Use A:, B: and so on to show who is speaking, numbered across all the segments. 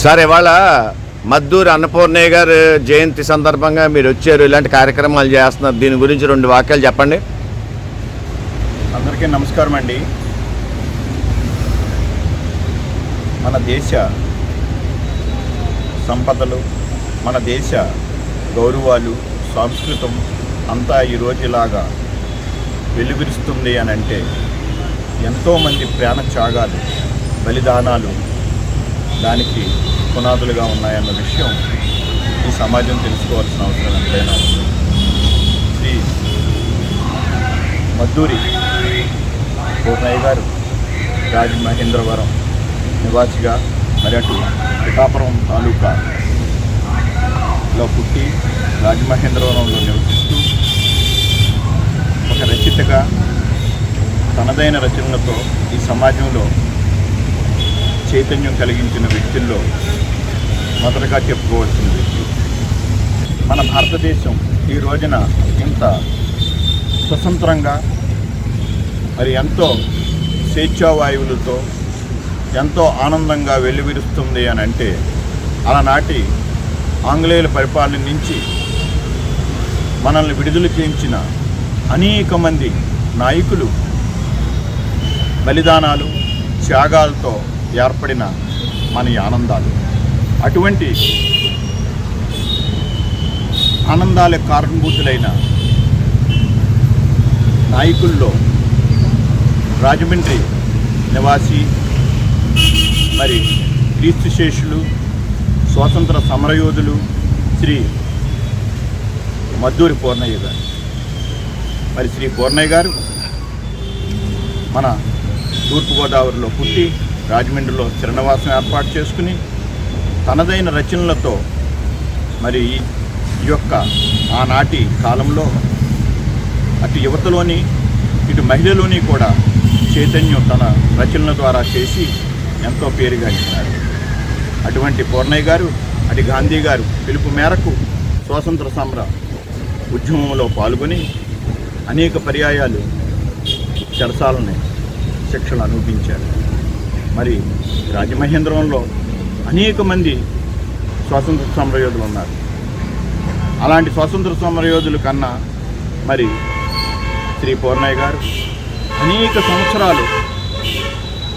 A: Sir ఇవాళ మద్దూరి అన్నపూర్ణయ్య గారు జయంతి సందర్భంగా మీరు వచ్చారు, ఇలాంటి కార్యక్రమాలు చేస్తున్నారు, దీని గురించి 2 వాక్యాలు చెప్పండి.
B: అందరికీ నమస్కారం అండి. మన దేశ సంపదలు, మన దేశ గౌరవాలు, సంస్కృతం అంతా ఈరోజు ఇలాగా వెలువరిస్తుంది అని అంటే ఎంతోమంది ప్రాణత్యాగాలు, బలిదానాలు దానికి పునాదులుగా ఉన్నాయన్న విషయం ఈ సమాజం తెలుసుకోవాల్సిన అవసరం ఎంతైనా ఉంది. శ్రీ మద్దూరి పూర్ణయ్య గారు రాజమహేంద్రవరం నివాసిగా, మరి అటు పిఠాపురం తాలూకాలో పుట్టి రాజమహేంద్రవరంలో నివసిస్తూ ఒక రచయితగా తనదైన రచనలతో ఈ సమాజంలో చైతన్యం కలిగించిన వ్యక్తుల్లో మొదటగా చెప్పుకోవాల్సిన వ్యక్తి. మన భారతదేశం ఈ రోజున ఇంత స్వతంత్రంగా, మరి ఎంతో స్వేచ్ఛావాయువులతో ఎంతో ఆనందంగా వెల్లివిరుస్తుంది అని అంటే ఆనాటి ఆంగ్లేయుల పరిపాలన నుంచి మనల్ని విడుదల చేయించిన అనేక మంది నాయకులు బలిదానాలు, త్యాగాలతో ఏర్పడిన మన ఆనందాలు. అటువంటి ఆనందాలకు కారణభూతులైన నాయకుల్లో రాజమండ్రి నివాసి, మరి క్రీస్తుశేషులు, స్వాతంత్ర సమరయోధులు శ్రీ మద్దూరి పూర్ణయ్య గారు. మరి శ్రీ పూర్ణయ్య గారు మన తూర్పుగోదావరిలో పుట్టి రాజమండ్రిలో స్థిరనివాసం ఏర్పాటు చేసుకుని తనదైన రచనలతో మరి ఈ యొక్క ఆనాటి కాలంలో అటు యువతలోని ఇటు మహిళలోని కూడా చైతన్యం తన రచనల ద్వారా చేసి ఎంతో పేరుగాంచినారు. అటువంటి పూర్ణయ్య గారు అటు గాంధీ గారు పిలుపు మేరకు స్వాతంత్ర సమర ఉద్యమంలో పాల్గొని అనేక పర్యాయాలు చెరసాలని శిక్షలు అనుభవించారు. మరి రాజమహేంద్రవరంలో అనేక మంది స్వాతంత్ర సమరయోధులు ఉన్నారు. అలాంటి స్వాతంత్ర సమరయోధుల కన్నా మరి శ్రీ పూర్ణయ్య గారు అనేక సంవత్సరాలు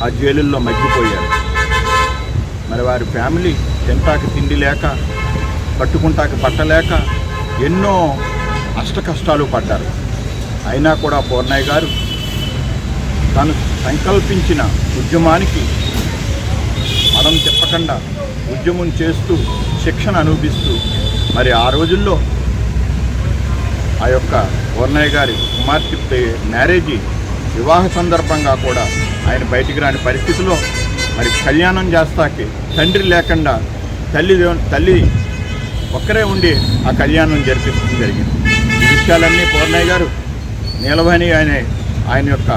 B: ఆ జైలుల్లో మగ్గిపోయారు. మరి వారి ఫ్యామిలీ తింటాకి తిండి లేక, కట్టుకుంటాకి పట్టలేక ఎన్నో అష్టకష్టాలు పడ్డారు. అయినా కూడా పూర్ణయ్య గారు తాను సంకల్పించిన ఉద్యమానికి మడం తిప్పకుండా ఉద్యమం చేస్తూ శిక్షణ అనుభవిస్తూ మరి ఆ రోజుల్లో ఆ యొక్క పూర్ణయ్య గారి కుమార్తె మ్యారేజీ వివాహ సందర్భంగా కూడా ఆయన బయటికి రాని పరిస్థితిలో మరి కళ్యాణం చేస్తాకి తండ్రి లేకుండా తల్లి ఒక్కరే ఉండి ఆ కళ్యాణం జరిపించడం జరిగింది. ఈ విషయాలన్నీ పూర్ణయ్య గారు నీలవేణి ఆయన యొక్క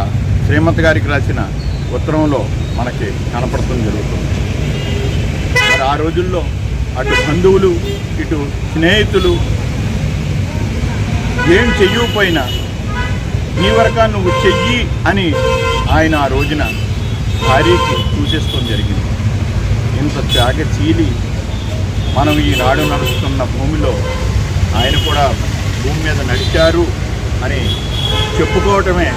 B: శ్రీమతి గారికి రాసిన ఉత్తరంలో మనకి కనపడటం జరుగుతుంది. మరి ఆ రోజుల్లో అటు బంధువులు ఇటు స్నేహితులు ఏం చెయ్యకపోయినా నీ వరక నువ్వు చెయ్యి అని ఆయన ఆ రోజున భార్యకి సూచిస్తూ జరిగింది. ఇంత త్యాగశీలి మనం ఈనాడు నడుస్తున్న భూమిలో ఆయన కూడా భూమి మీద నడిచారు అని చెప్పుకోవటమే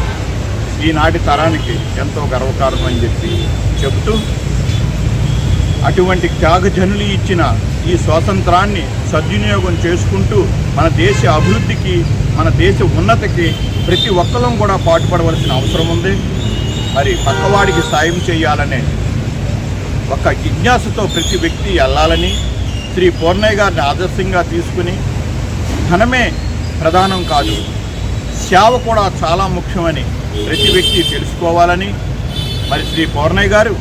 B: ఈనాటి తరానికి ఎంతో గర్వకారణం అని చెప్పి చెబుతూ, అటువంటి త్యాగజనులు ఇచ్చిన ఈ స్వాతంత్రాన్ని సద్వినియోగం చేసుకుంటూ మన దేశ అభివృద్ధికి, మన దేశ ఉన్నతికి ప్రతి ఒక్కరం కూడా పాటుపడవలసిన అవసరం ఉంది. మరి పక్కవాడికి సాయం చేయాలనే ఒక జిజ్ఞాసతో ప్రతి వ్యక్తి వెళ్ళాలని శ్రీ పూర్ణయ్య గారిని ఆదర్శంగా తీసుకుని ధనమే ప్రధానం కాదు, సేవ కూడా చాలా ముఖ్యమని ప్రతి వ్యక్తి తెలుసుకోవాలని మరి శ్రీ పూర్ణయ్య గారు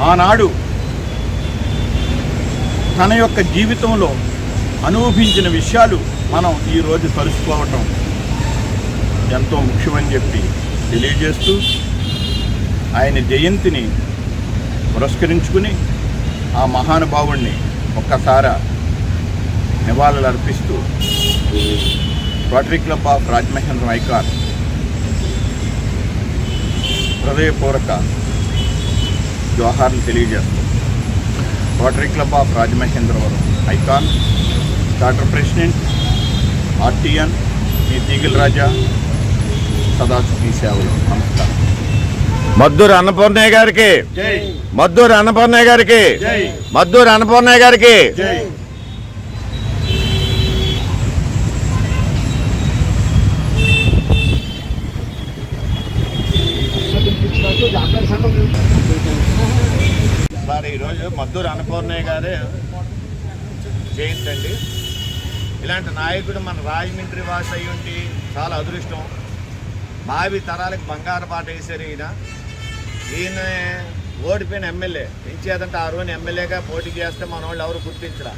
B: ఆనాడు తన యొక్క జీవితంలో అనుభవించిన విషయాలు మనం ఈరోజు తెలుసుకోవటం ఎంతో ముఖ్యమని చెప్పి తెలియజేస్తూ ఆయన జయంతిని పురస్కరించుకుని ఆ మహానుభావుణ్ణి ఒక్కసారి నివాళులు అర్పిస్తూ Rotary Club of Rajamahendram icon హృదయపూర్వక జోహార్లు తెలియజేస్తాం. Rotary Club of Rajamahendravaram icon, doctor president RTN మీ తీగిల్ రాజా సదాశివ సేవలు. నమస్కారం.
A: మద్దూరు అన్నపూర్ణయ్య గారికి,
B: జై.
A: మద్దూరు అన్నపూర్ణయ్య గారికి,
B: జై.
A: మద్దూరు అన్నపూర్ణయ్య గారికి.
B: జై.
A: సార్, ఈరోజు మద్దూరు అన్నపూర్ణయ్య గారు జయంతి అండి. ఇలాంటి నాయకుడు మన రాజమండ్రి వాసి అయి ఉండి చాలా అదృష్టం. భావి తరాలకు బంగారు బాట వేశారు ఈయన ఓడిపోయిన ఎమ్మెల్యే. పెంచేదంటే ఆ రోజున ఎమ్మెల్యేగా పోటీ చేస్తే మన వాళ్ళు ఎవరు గుర్తించరా.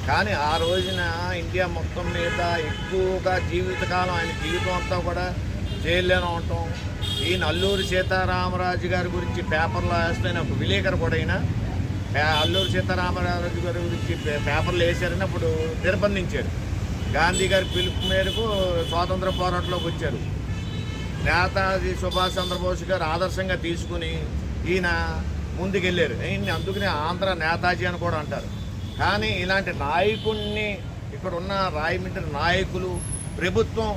A: కానీ ఆ రోజున ఇండియా మొత్తం మీద ఎక్కువగా జీవితకాలం ఆయన జీవితం అంతా కూడా జైల్లోనే ఉండటం. ఈయన అల్లూరి సీతారామరాజు గారి గురించి పేపర్లో వేస్తే ఒక విలేకరు కూడా అయినా అల్లూరి సీతారామరాజు గారి గురించి పేపర్లు వేశారని అప్పుడు నిర్బంధించారు. గాంధీ గారి పిలుపు మేరకు స్వాతంత్ర పోరాటంలోకి వచ్చారు. నేతాజీ సుభాష్ చంద్రబోస్ గారు ఆదర్శంగా తీసుకుని ఈయన ముందుకెళ్ళారు. ఈయన్ని అందుకనే ఆంధ్ర నేతాజీ అని కూడా అంటారు. కానీ ఇలాంటి నాయకుడిని ఇక్కడ ఉన్న రాయమండ్రి నాయకులు, ప్రభుత్వం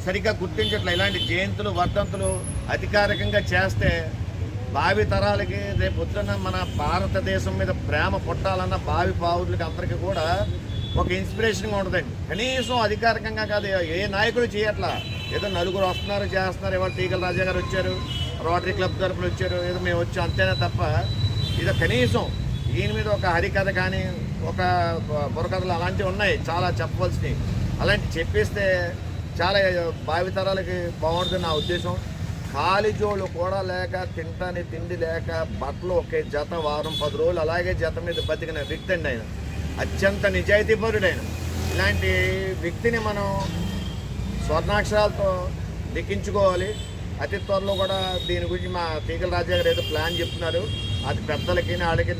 A: సరిగ్గా గుర్తించట్లే. ఇలాంటి జయంతులు, వర్ధంతులు అధికారికంగా చేస్తే భావి తరాలకి రేపు పొద్దున్న మన భారతదేశం మీద ప్రేమ పుట్టాలన్న భావి పౌరులకి అందరికీ కూడా ఒక ఇన్స్పిరేషన్గా ఉంటుందండి. కనీసం అధికారికంగా కాదు, ఏ నాయకుడు చేయట్లా. ఏదో నలుగురు వస్తున్నారు, చేస్తున్నారు. ఇవాళ తీగల రాజా గారు వచ్చారు, రోటరీ క్లబ్ తరపున వచ్చారు, ఏదో మేము వచ్చాం అంతేనే తప్ప ఇది కనీసం ఈయన మీద ఒక హరికథ కానీ ఒక బుర్రకథలు అలాంటివి ఉన్నాయి చాలా చెప్పవలసినవి. అలాంటివి చెప్పేస్తే చాలా భావితరాలకి బాగుంటుంది నా ఉద్దేశం. కాలిజోళ్ళు కూడా లేక, తింటాని తిండి లేక, బట్టలు ఒకే జత వారం 10 రోజులు అలాగే జత మీద బతికిన వ్యక్తి అండి ఆయన. అత్యంత నిజాయితీపరుడు ఆయన. ఇలాంటి వ్యక్తిని మనం స్వర్ణాక్షరాలతో లిఖించుకోవాలి. అతి త్వరలో కూడా దీని గురించి మా తీగల రాజా గారు ఏదో ప్లాన్ చెప్తున్నారు. అది పెద్దలకి వాళ్ళకి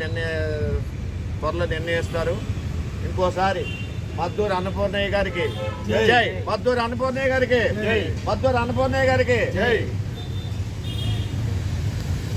A: త్వరలో నిర్ణయిస్తారు. ఇంకోసారి మద్దూరు అన్నపూర్ణయ్య గారికి జై. మద్దూరు అన్నపూర్ణయ్య గారికి జై. మద్దూరు అన్నపూర్ణయ్య గారికి జై.